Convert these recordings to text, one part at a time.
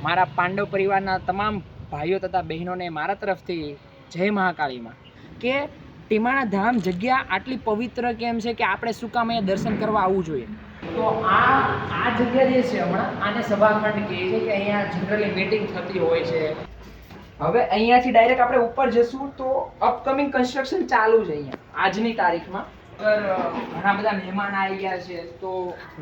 મારા પાંડવ પરિવારના તમામ ભાઈઓ તથા બહેનોને મારા તરફથી જય મહાકાળીમાં કે ટીમાણા ધામ જગ્યા આટલી પવિત્ર કેમ છે કે આપણે શું કામ અહીંયા દર્શન કરવા આવવું જોઈએ. તો આ જગ્યા જે છે હમણાં આને સભાખંડ કહે છે કે અહીંયા જનરલી મીટિંગ થતી હોય છે. હવે અહીંયાથી ડાયરેક્ટ આપણે ઉપર જશું તો અપકમિંગ કન્સ્ટ્રક્શન ચાલુ છે અહીંયા આજની તારીખમાં. ઘણા બધા મહેમાન આવી ગયા છે તો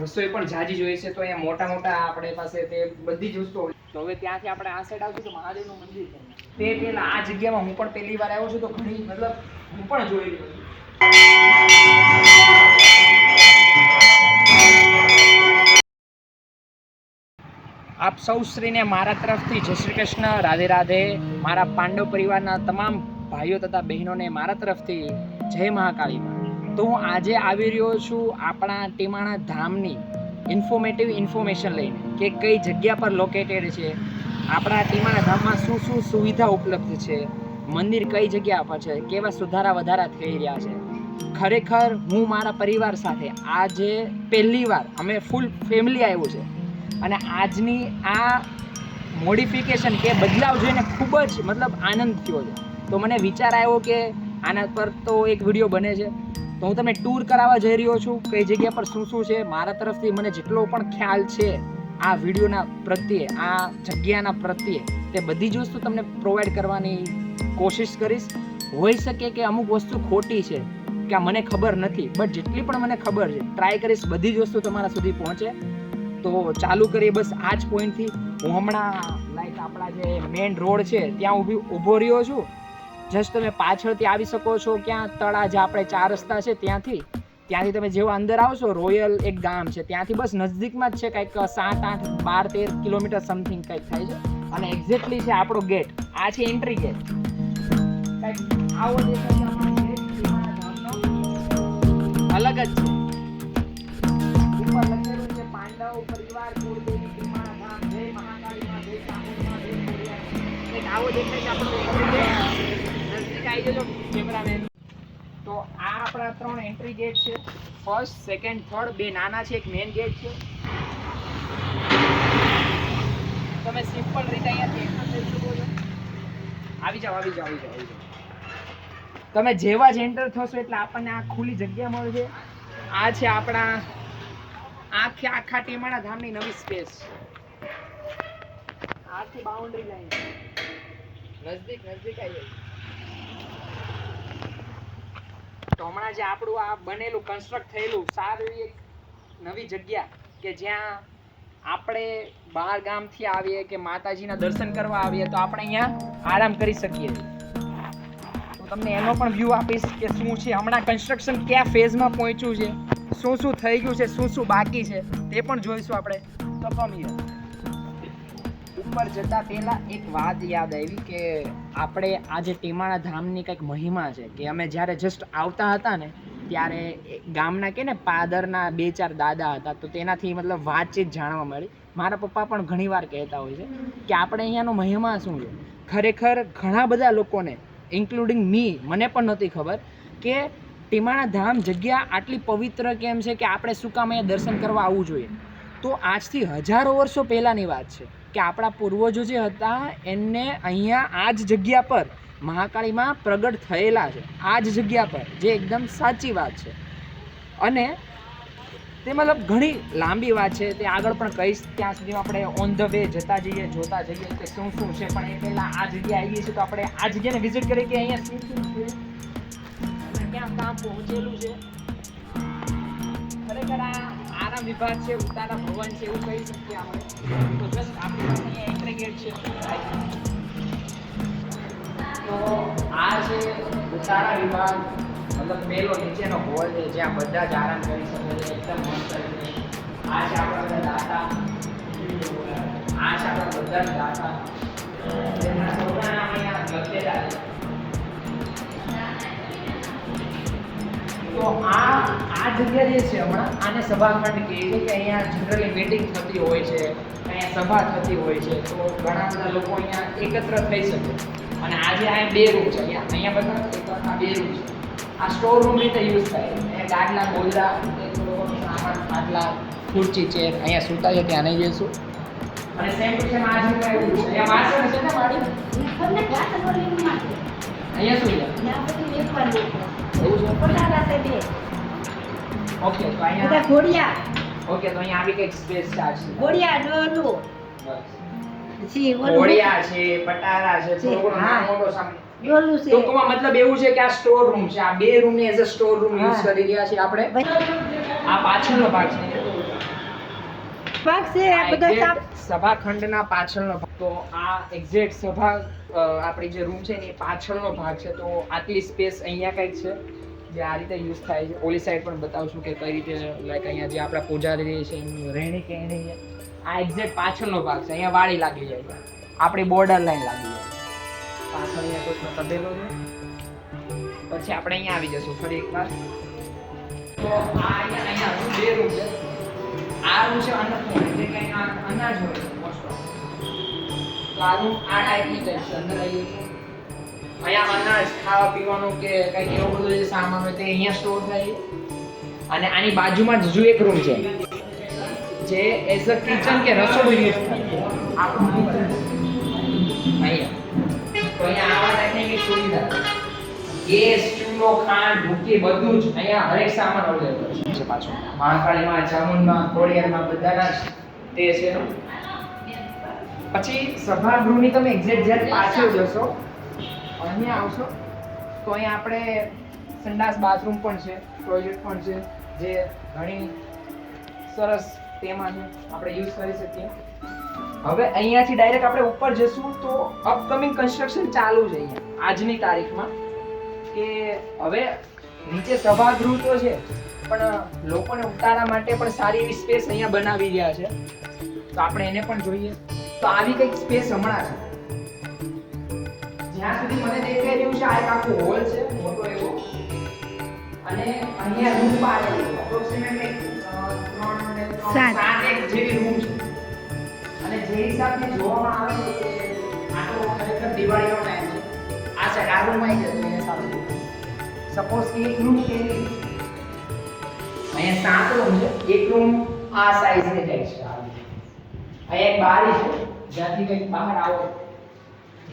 રસોઈ પણ જાજી જોઈએ છે તો અહીંયા મોટા મોટા આપણે પાસે તે બધી જ વસ્તુઓ. તો હવે ત્યાંથી આપણે આ સાઈડ આવશું તો મહાદેવનું મંદિર છે. તે પહેલા આ જગ્યામાં હું પણ પહેલી વાર આવ્યો છું તો ઘણી મતલબ હું પણ જોઈ લીધું. આપ સૌ શ્રીને મારા તરફથી જય શ્રી કૃષ્ણ, રાધે રાધે. મારા પાંડવ પરિવારના તમામ ભાઈઓ તથા બહેનોને મારા તરફથી જય મહાકાળીમાં. તો હું આજે આવી રહ્યો છું આપણા ટીમાણા ધામની ઇન્ફોર્મેશન લઈને કે કઈ જગ્યા પર લોકેટેડ છે, આપણા ટીમાણા ધામમાં શું શું સુવિધા ઉપલબ્ધ છે, મંદિર કઈ જગ્યા પર છે, કેવા સુધારા વધારા થઈ રહ્યા છે. ખરેખર હું મારા પરિવાર સાથે આજે પહેલી વાર અમે ફૂલ ફેમિલી આવ્યું છે અને આજની આ મોડિફિકેશન કે બદલાવ જોઈને ખૂબ જ મતલબ આનંદ થયો છે. તો મને વિચાર આવ્યો કે આના પર તો એક વિડીયો બને છે તો હું તમને ટૂર કરાવવા જઈ રહ્યો છું કઈ જગ્યા પર શું શું છે. મારા તરફથી મને જેટલો પણ ખ્યાલ છે આ વિડીયોના પ્રત્યે, આ જગ્યાના પ્રત્યે, તે બધી જ વસ્તુ તમને પ્રોવાઈડ કરવાની કોશિશ કરીશ. હોઈ શકે કે અમુક વસ્તુ ખોટી છે કે મને ખબર નથી, બટ જેટલી પણ મને ખબર છે ટ્રાય કરીશ બધી જ વસ્તુ તમારા સુધી પહોંચે. તો ચાલુ કરીએ બસ આ જ પોઈન્ટથી. હું હમણાં લાઈક આપણા જે મેઇન રોડ છે ત્યાં ઊભો રહ્યો છું. જસ્ટ તમે પાછળથી આવી શકો છો ક્યાં તળા જે આપણે 4 રસ્તા છે ત્યાંથી તમે જેવા અંદર આવશો રોયલ એક ગામ છે ત્યાંથી બસ નજદીકમાં જ છે, કંઈક 7, 8, 12, 13 કિલોમીટર સમથિંગ કંઈક થાય છે. અને એક્ઝેક્ટલી છે આપણો ગેટ. આ છે એન્ટ્રી ગેટ. કંઈક આવો દેખાય છે અલગ જ છે. ઉપર લખેલું છે પાંડવ પરિવાર કુળદેવી ટીમાણા ધામ જય મહાકાળીમાં જય ચામુંડમાં જય ખોડિયાર. એક આવો દેખાય છે આપણો નજદીક આવી જજો કેમેરામેન. તો આ આપણા 3 એન્ટ્રી ગેટ છે. ફર્સ્ટ, સેકન્ડ, થર્ડ, 2 નાના છે, એક મેઇન ગેટ છે. તમે સિમ્પલ રીતે અહીંયાથી એન્ટર થઈ શકો છો. આવી જાઓ. તમે જેવા જ એન્ટર થશો એટલે આપણને આ ખુલ્લી જગ્યા મળશે. આ છે આપણા આખા ટીમાણા ધામની નવી સ્પેસ. આખી બાઉન્ડ્રી લાઈન નજદીક આવી જાય. તો હમણાં જે આપણું આ બનેલું કન્સ્ટ્રક્ટ થયેલું સારી એક નવી જગ્યા કે જ્યાં આપણે બહાર ગામથી આવીએ કે માતાજીના દર્શન કરવા આવીએ તો આપણે અહીંયા આરામ કરી શકીએ. તો તમને એનો પણ વ્યૂ આપીશ કે શું છે હમણાં કન્સ્ટ્રક્શન કયા ફેઝમાં પહોંચ્યું છે, શું શું થઈ ગયું છે, શું શું બાકી છે તે પણ જોઈશું આપણે. તો કમીએ ઉપર જતા પહેલા એક વાત યાદ આવી કે આપણે આજે ટીમાણા ધામની કંઈક મહિમા છે કે અમે જ્યારે જસ્ટ આવતા હતા ને ત્યારે ગામના કે ને પાદરના 2-4 દાદા હતા તો તેનાથી મતલબ વાતચીત જાણવા મળી. મારા પપ્પા પણ ઘણીવાર કહેતા હોય છે કે આપણે અહીંયાનો મહિમા શું છે. ખરેખર ઘણા બધા લોકોને ઇન્ક્લુડિંગ મને પણ નહોતી ખબર કે ટીમાણા ધામ જગ્યા આટલી પવિત્ર કેમ છે કે આપણે શું કામ અહીંયા દર્શન કરવા આવવું જોઈએ. તો આજથી હજારો વર્ષો પહેલાંની વાત છે કે આપણા પૂર્વજો જે હતા એમને અહીંયા આ જ જગ્યા પર મહાકાળીમાં પ્રગટ થયેલા છે. આ જ જગ્યા પર, જે એકદમ સાચી વાત છે. અને તે મતલબ ઘણી લાંબી વાત છે, તે આગળ પણ કહીશ. ત્યાં સુધી આપણે ઓન ધ વે જોતા જઈએ કે શું શું છે. પણ એ પહેલાં આ જગ્યા આવી છે તો આપણે આ જગ્યાને વિઝિટ કરીએ કે અહીંયા શું શું છે અને ક્યાં કામ પહોંચેલું છે. ખરેખર આ આરામ વિભાગ છે, ઉતારા ભવન છે એવું કહી શકીએ આપણે. તો જસ્ટ આપણી પાસે અહીંયા એન્ટ્રી ગેટ છે. તો આ છે ઉતારા વિભાગ, મતલબ પેલો નીચેનો હોલ છે જ્યાં બધા જ આરામ કરી શકે છે. એકદમ મસ્ત રીતે. આ છે આપણા બધા દાતા, આ છે આપણા બધા જ દાતા જેમના છોકરા નામ અહીંયા લખેલા છે. તો આ જગ્યા જે છે હમણાં આને સભાખંડ કહે છે કે અહીંયા જનરલી મીટિંગ થતી હોય છે, અહીંયા સભા થતી હોય છે. તો ઘણા બધા લોકો અહીંયા એકત્ર થઈ શકે. અને આજે આ 2 રૂમ છે. અહીંયા બધા આ 2 રૂમ છે. આ સ્ટોર રૂમ રીતે યુઝ થાય. અહીંયા ગાડલા, ગોદડા, સામાન, ખાટલા, ખુરચી, ચેર અહીંયા સૂતા છે ત્યાં નહીં જઈશું. અને સેમ ટુ સેમ આ જ રીતે આવ્યું છે. અહીંયા વાસણ છે ને મારી તમને ક્યાં બોલી માં છે અહીંયા શું છે ત્યાં પછી એક વાર એવું છે. પટારા છે બે ઓકે તો બધા અહીંયા ઘોડિયા ઓકે તો અહીંયા આવી કંઈક સ્પેસ ચાર્જ છે. ઘોડિયા ડોલું બસ પછી ઓલું ઘોડિયા છે પટારા છે થોડો ઘણો હા. નાનો મોટો સામાન. ડોલું છે ટૂંકમાં મતલબ એવું છે કે આ સ્ટોર રૂમ છે. આ બે રૂમ ને as a store room use હા. કરી રહ્યા છીએ આપણે. ભાઈ આ પાછળનો ભાગ છે. પાક છે આ બધા સાપ સભાખંડના પાછળનો ભાગ. તો આ એક્ઝેક્ટ સભા આપણી જે રૂમ છે ને એ પાછળનો ભાગ છે. તો આટલી સ્પેસ અહીંયા કંઈક છે જે આ રીતે યુઝ થાય છે. ઓલી સાઈડ પણ બતાવશું કે કઈ રીતે લાઈક અહીંયા જે આપણા પૂજારી છે એમની રહેણી કહેણી છે. આ એક્ઝેક્ટ પાછળનો ભાગ છે. અહીંયા વાડી લાગી જાય છે. આપણી બોર્ડર લાઈન લાગી જાય છે. પાછળ અહીંયા કોઈ તબેલો છે. પછી આપણે અહીંયા આવી જશું ફરી એકવાર. તો આ અહીંયા રૂમ બે રૂમ છે. આ રૂમ છે અન્નપૂર્ણા એટલે કે અહીંયા અનાજ હોય છે મોસ્ટ ઓફ. તો આ રૂમ આ ટાઈપની છે. અંદર આવી છે. અહીંયા અનાજ ખાવા પીવાનું કે કંઈક એવો બધો જે સામાન હોય તે અહીંયા સ્ટોર થાય છે. અને આની બાજુમાં જ હજુ એક રૂમ છે જે એઝ અ કિચન કે રસોડું યુઝ થાય. આપણું અહીંયા તો અહીંયા આવા ટાઈપની કંઈક સુવિધા ગેસ ચૂલો ખાંડ ભૂકી બધું જ અહીંયા હરેક સામાન અવેલેબલ છે. પાછો મહાકાળીમાં ચામુંડમાં ખોડિયારમાં બધાના જ તે છે. પછી સભાગૃહની તમે એક્ઝેક્ટ જ્યારે પાછળ જશો અહીંયા આવશો તો અહીંયા આપણે સંડાસ બાથરૂમ પણ છે ટોયલેટ પણ છે જે ઘણી સરસ તેમાં છે આપણે યુઝ કરી શકીએ. હવે અહીંયાથી ડાયરેક્ટ આપણે ઉપર જશું તો અપકમિંગ કન્સ્ટ્રક્શન ચાલુ છે અહીંયા આજની તારીખમાં કે હવે નીચે સભાગૃહ તો છે પણ લોકોને ઉતારા માટે પણ સારી એવી સ્પેસ અહીંયા બનાવી રહ્યા છે. તો આપણે એને પણ જોઈએ. તો આવી કંઈક સ્પેસ હમણાં છે. જ્યાં સુધી મને દેખાઈ રહ્યું છે આ એક આખો હોલ છે મોટો એવો અને અહીંયા રૂમ પાડેલો એપ્રોક્સિમેટલી 3 એક જેવી રૂમ છે. અને જે હિસાબથી જોવામાં આવે છે કે આટલો ખરેખર દિવાળીનો ટાઈમ છે. આ સાઈડ આ રૂમમાં જ છે એને સાથે સપોઝ કે એક રૂમ કે અહીંયા 7 રૂમ છે. એક રૂમ આ સાઈઝની થાય છે. અહીંયા એક બારી છે જ્યાંથી કંઈક બહાર આવો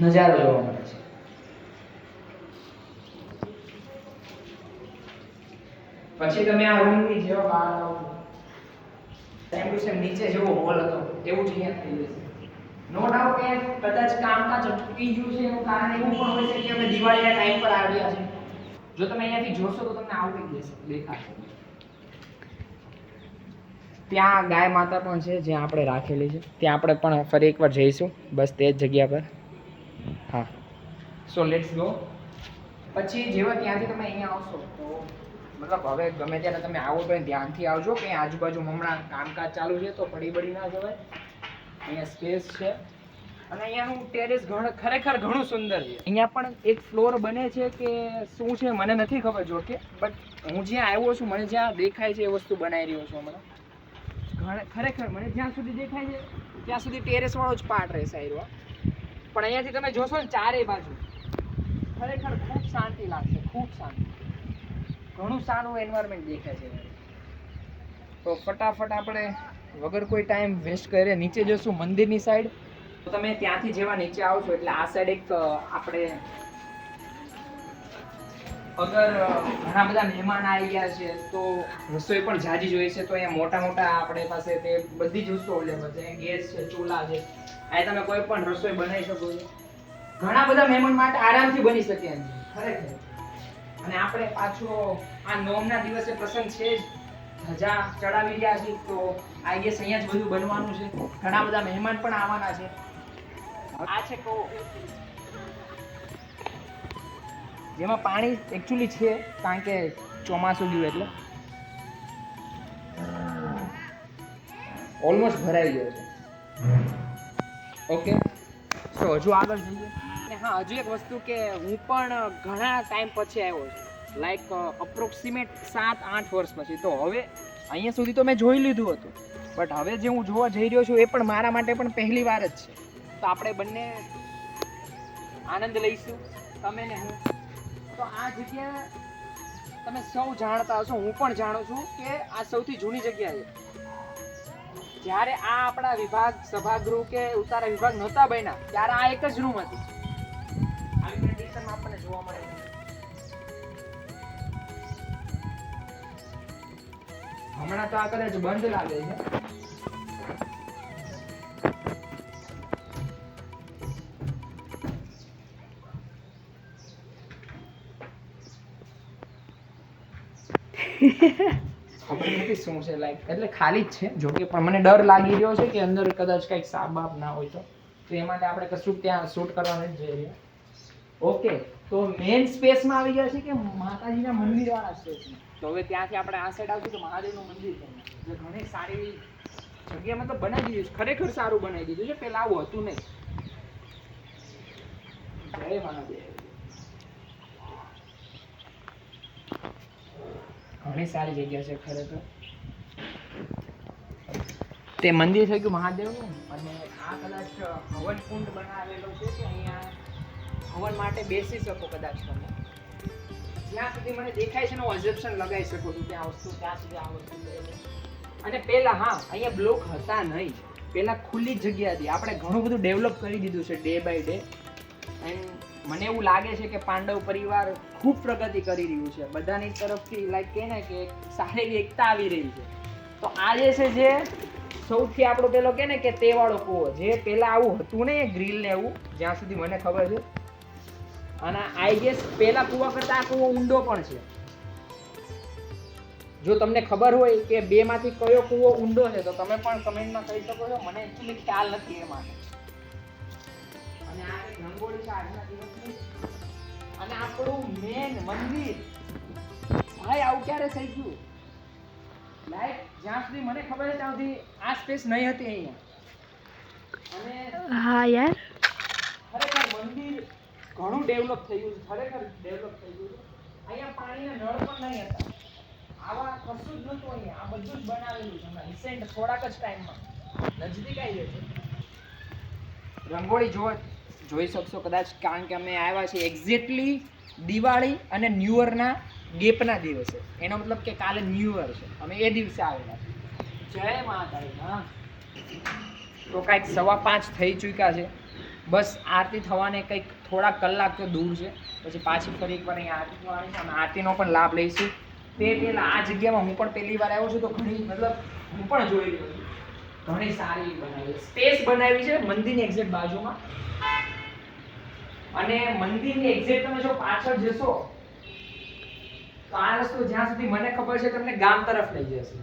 નજારો જોવા મળે છે. પછી તમે આ રૂમની જેવો બહાર આવો સેમ ટુ સેમ નીચે જેવો હોલ હતો એવું જ અહીંયા થઈ જશે. નો ડાઉટ કે કદાચ કામકાજ અટકી ગયું છે એનું કારણ એવું પણ હોઈ શકે કે અમે દિવાળીના ટાઈમ પર આવ્યા છે. જો તમે અહીંયાથી જોશો તો તમને આવું કંઈક દેખાશે. ત્યાં ગાય માતા પણ છે જ્યાં આપણે રાખેલી છે. ત્યાં આપણે પણ ફરી એકવાર જઈશું બસ તે જ જગ્યા પર. હા સો લેટ્સ ગો. પછી જેવા ત્યાંથી તમે અહીંયા આવશો તો મતલબ હવે ગમે ત્યારે તમે આવો તો ધ્યાનથી આવજો કે આજુબાજુ હમણાં કામકાજ ચાલુ છે તો પડી ના જવાય. અહીંયા સ્પેસ છે અને અહીંયાનું ટેરેસ ખરેખર ઘણું સુંદર છે. અહીંયા પણ એક ફ્લોર બને છે કે શું છે મને નથી ખબર જો કે બટ હું જ્યાં આવ્યો છું મને જ્યાં દેખાય છે એ વસ્તુ બનાવી રહ્યો છું હમણાં. ખરેખર મને જ્યાં સુધી દેખાય છે ત્યાં સુધી ટેરેસ વાળો જ પાર્ટ રહેશે આવ્યો. પણ અહીંયાથી તમે જોશો ને ચારેય બાજુ ખરેખર ખૂબ શાંતિ લાગશે. ખૂબ શાંતિ. ઘણું સારું એન્વાયરમેન્ટ દેખાય છે. તો ફટાફટ આપણે વગર કોઈ ટાઈમ વેસ્ટ કરે નીચે જશું મંદિરની સાઈડ. તો તમે ત્યાંથી જેવા નીચે આવશો એટલે આ સાઈડ એક આપણે અગર ઘણા બધા મહેમાન આવી ગયા છે તો રસોઈ પણ જાજી જોઈએ છે તો અહીંયા મોટા મોટા આપણે પાસે તે બધી જ વસ્તુ અવેલેબલ છે. ગેસ છે ચૂલા છે અહીંયા તમે કોઈ પણ રસોઈ બનાવી શકો છો. ઘણા બધા મહેમાન માટે આરામથી બની શકે એમ ખરેખર. અને આપણે પાછો આ નોમના દિવસે પ્રસંગ છે જ ધજા ચડાવી રહ્યા છીએ તો આઈ ગેસ અહીંયા જ બધું બનવાનું છે. ઘણા બધા મહેમાન પણ આવવાના છે. આ છે કહો જેમાં પાણી એકચ્યુઅલી છે કારણ કે ચોમાસું ગયું એટલે ઓલમોસ્ટ ભરાઈ ગયો છે. ઓકે તો હજુ આગળ જઈએ. અને હા હજુ એક વસ્તુ કે હું પણ ઘણા ટાઈમ પછી આવ્યો છું લાઈક અપ્રોક્સિમેટ 7-8 વર્ષ પછી. તો હવે અહીંયા સુધી તો મેં જોઈ લીધું હતું બટ હવે જે હું જોવા જઈ રહ્યો છું એ પણ મારા માટે પણ પહેલી વાર જ છે. તો આપણે બંને આનંદ લઈશું તમે ને હું. તો આ જગ્યા તમે સૌ જાણતા હશો હું પણ જાણું છું કે આ સૌથી જૂની જગ્યા છે. જ્યારે આ આપણા વિભાગ સભાગૃહ કે ઉતારા વિભાગ નહોતા બન્યા ત્યારે આ એક જ રૂમ હતી. આવી કન્ડિશનમાં આપણને જોવા મળે છે. હમણાં તો આ કદાચ બંધ લાગે છે. ખબર નથી શું છે લાઈક એટલે ખાલી જ છે જો કે પણ મને ડર લાગી રહ્યો છે કે અંદર કદાચ કંઈક સાપ બાપ ના હોય તો એ માટે આપણે કશું ત્યાં શૂટ કરવા નથી જઈ રહ્યા. ઓકે તો મેઇન સ્પેસમાં આવી ગયા છે કે માતાજીના મંદિર વાળા સ્પેસમાં. તો હવે ત્યાંથી આપણે આ સાઈડ આવશું તો મહાદેવનું મંદિર છે જે ઘણી સારી જગ્યામાં તો બનાવી દીધું છે. ખરેખર સારું બનાવી દીધું છે. પહેલા આવું હતું નહીં. જય મહાદેવ. ઘણી સારી જગ્યા છે ખરેખર. તે મંદિર થઈ ગયું મહાદેવનું અને આ કદાચ હવન કુંડ બનાવેલો છે કે અહીંયા હવન માટે બેસી શકો કદાચ તમે. જ્યાં સુધી મને દેખાય છે ને હું અઝમ્પશન લગાવી શકું છું ત્યાં વસ્તુ ત્યાં સુધી આ વસ્તુ છે. અને પહેલા હા અહીંયા બ્લોક હતા નહીં. પહેલા ખુલ્લી જ જગ્યા હતી. આપણે ઘણું બધું ડેવલપ કરી દીધું છે ડે બાય ડે. એન્ડ મને એવું લાગે છે કે પાંડવ પરિવાર ખૂબ પ્રગતિ કરી રહ્યું છે. બધાની તરફથી લાઈક કહે ને કે સારી એવી એકતા આવી રહી છે. તો આ જે છે જે સૌથી આપણો પેલો કે ને કે તે વાળો કૂવો જે પહેલા આવું હતું ને ગ્રીલ ને એવું જ્યાં સુધી મને ખબર છે. અને આઈ ગેસ પહેલા કૂવા કરતા આ કૂવો ઊંડો પણ છે. જો તમને ખબર હોય કે બે માંથી કયો કૂવો ઊંડો છે તો તમે પણ કમેન્ટમાં કહી શકો છો. મને એકચ્યુઅલી ખ્યાલ નથી એ માટે. અને આ એક રંગોળી છે આજના દિવસની. અને આપણું મેન મંદિર ભાઈ આવું ક્યારે થઈ ગયું લાઈક જ્યાં સુધી મને ખબર છે ત્યાં સુધી આ સ્પેસ નહીં હતી અહીંયા. અને હા યાર ખરેખર મંદિર ઘણું ડેવલપ થયું છે. ખરેખર ડેવલપ થઈ ગયું છે. અહીંયા પાણીના નળ પણ નહીં હતા. આવા કશું જ નહોતું અહીંયા. આ બધું જ બનાવેલું છે હમણાં રિસેન્ટ થોડાક જ ટાઈમમાં નજદીક આવી જશે. રંગોળી જોઈ શકશો કદાચ કારણ કે અમે આવ્યા છીએ એક્ઝેક્ટલી દિવાળી અને ન્યૂ યરના ગેપના દિવસે. એનો મતલબ કે કાલે ન્યૂ યર છે. અમે એ દિવસે આવેલા છીએ. જય મહાકાળી. હા તો કાંઈક 5:15 થઈ ચૂક્યા છે. બસ આરતી થવાને કંઈક થોડા કલાક તો દૂર છે. પછી પાછી ફરી એકવાર અહીંયા આરતી થવાની છે. અમે આરતીનો પણ લાભ લઈશું. તે પહેલાં આ જગ્યામાં હું પણ પહેલી વાર આવ્યો છું તો ઘણી મતલબ હું પણ જોઈ રહ્યો છું. ઘણી સારી બનાવી સ્પેસ બનાવી છે મંદિરની એક્ઝેક્ટ બાજુમાં. અને મંદિરની એક્ઝેક્ટ તમે જો પાછળ જશો તો આ રસ્તો જ્યાં સુધી મને ખબર છે તમને ગામ તરફ લઈ જશે.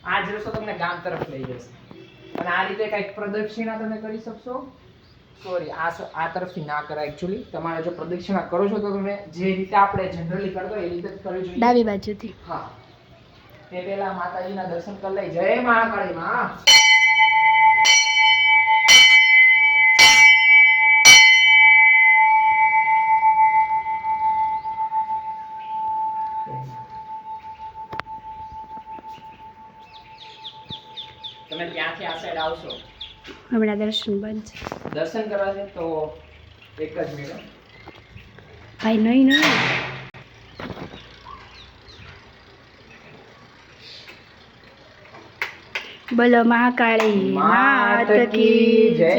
આ જ રસ્તો તમને ગામ તરફ લઈ જશે. અને આ રીતે કંઈક પ્રદક્ષિણા તમે કરી શકશો. સોરી આ તરફથી ના કરાય એકચ્યુઅલી. તમારે જો પ્રદક્ષિણા કરો છો તો તમે જે રીતે આપણે જનરલી કરતો એ રીતે જ કરવી જોઈએ. ડાબી બાજુથી. હા તે પહેલા માતાજીના દર્શન કરી લઈ. જય મહાકાળી માં. તમે ત્યાંથી આ સાઈડ આવશો હમણાં દર્શન બંધ છે. દર્શન કરવા છે તો એક જ મિનિટ. ભાઈ નહીં નહીં બોલો મહાકાળી માત કી જય.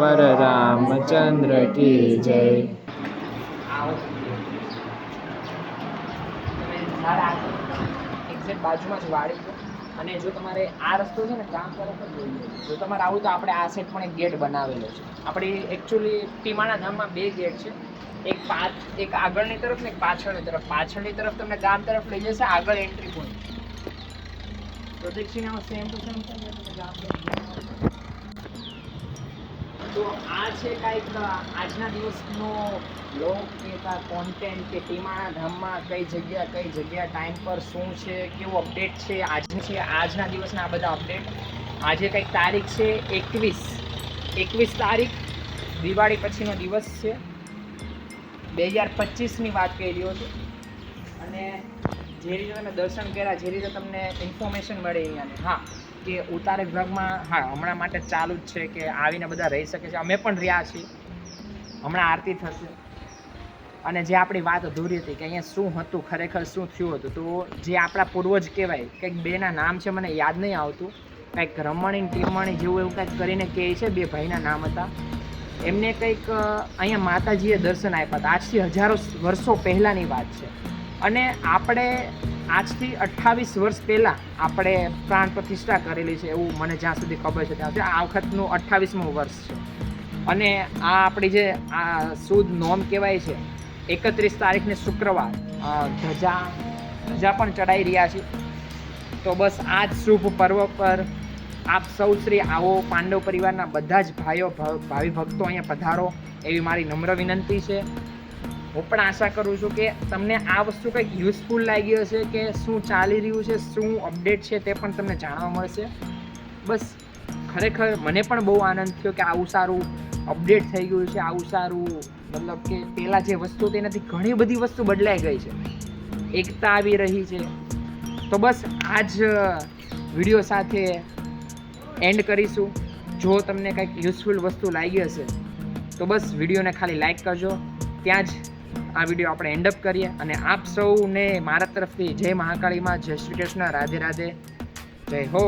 वर रामचंद्र की जय. એક્ઝેક્ટ બાજુમાં જ વાડી છે અને જો તમારે આ રસ્તો છે ને ગામ તરફ જ જોઈએ, જો તમારે આવું તો આપણે આ સાઈડ પણ એક ગેટ બનાવેલો છે. આપણી એકચ્યુઅલી ટીમાણા ધામમાં 2 ગેટ છે, એક આગળની તરફ ને એક પાછળની તરફ. પાછળની તરફ તમને ગામ તરફ લઈ જશે, આગળ એન્ટ્રી પોઈન્ટ. પ્રદક્ષિણામાં સેમ ટુ સેમ છે ગામ તરફ. તો આ છે કાંઈક આજના દિવસનો બ્લોગ કે કોન્ટેન્ટ કે ટીમાણા ધામમાં કઈ જગ્યા ટાઈમ પર શું છે, કેવું અપડેટ છે આજના દિવસના આ બધા અપડેટ. આજે કંઈક તારીખ છે 21 તારીખ, દિવાળી પછીનો દિવસ છે, 2025ની વાત કરી રહ્યો છું. અને જે રીતે તમે દર્શન કર્યા, જે રીતે તમને ઇન્ફોર્મેશન મળે અહીંયાની, હા કે ઉતારે વિભાગમાં હમણાં માટે ચાલુ જ છે કે આવીને બધા રહી શકે છે. અમે પણ રહ્યા છીએ, હમણાં આરતી થશે. અને જે આપણી વાત અધૂરી હતી કે અહીંયા શું હતું, ખરેખર શું થયું હતું, તો જે આપણા પૂર્વજ કહેવાય, કંઈક 2ના નામ છે, મને યાદ નહીં આવતું, કંઈક રમણી ટીમણી જેવું એવું કંઈક કરીને કહે છે, 2 ભાઈના નામ હતા. એમને કંઈક અહીંયા માતાજીએ દર્શન આપ્યા હતા. આજથી હજારો વર્ષો પહેલાંની વાત છે. અને આપણે આજથી 28 વર્ષ પહેલાં આપણે પ્રાણ પ્રતિષ્ઠા કરેલી છે, એવું મને જ્યાં સુધી ખબર છે ત્યાં સુધી. આ વખતનું 28મું વર્ષ છે. અને આ આપણી જે આ શુદ્ધ નોમ કહેવાય છે, 31 તારીખને શુક્રવાર ધજા પણ ચડાવી રહ્યા છે. તો બસ આ જ શુભ પર્વ પર આપ સૌ શ્રી આવો, પાંડવ પરિવારના બધા જ ભાઈઓ ભાવિ ભક્તો અહીંયા પધારો, એવી મારી નમ્ર વિનંતી છે. હું પણ આશા કરું છું કે તમને આ વસ્તુ કંઈક યુઝફુલ લાગી હશે, કે શું ચાલી રહ્યું છે, શું અપડેટ છે તે પણ તમને જાણવા મળશે. બસ ખરેખર મને પણ બહુ આનંદ થયો કે આવું સારું અપડેટ થઈ ગયું છે, આવું સારું, મતલબ કે પહેલાં જે વસ્તુ તેનાથી ઘણી બધી વસ્તુ બદલાઈ ગઈ છે, એકતા આવી રહી છે. તો બસ આ જ વિડીયો સાથે એન્ડ કરીશું. જો તમને કંઈક યુઝફુલ વસ્તુ લાગી હશે તો બસ વિડીયોને ખાલી લાઈક કરજો. ત્યાં જ આ વિડીયો આપણે એન્ડ અપ કરીએ. અને આપ સૌને મારા તરફથી જય મહાકાળીમાં, જય શ્રી કૃષ્ણ, રાધે રાધે, જય હો.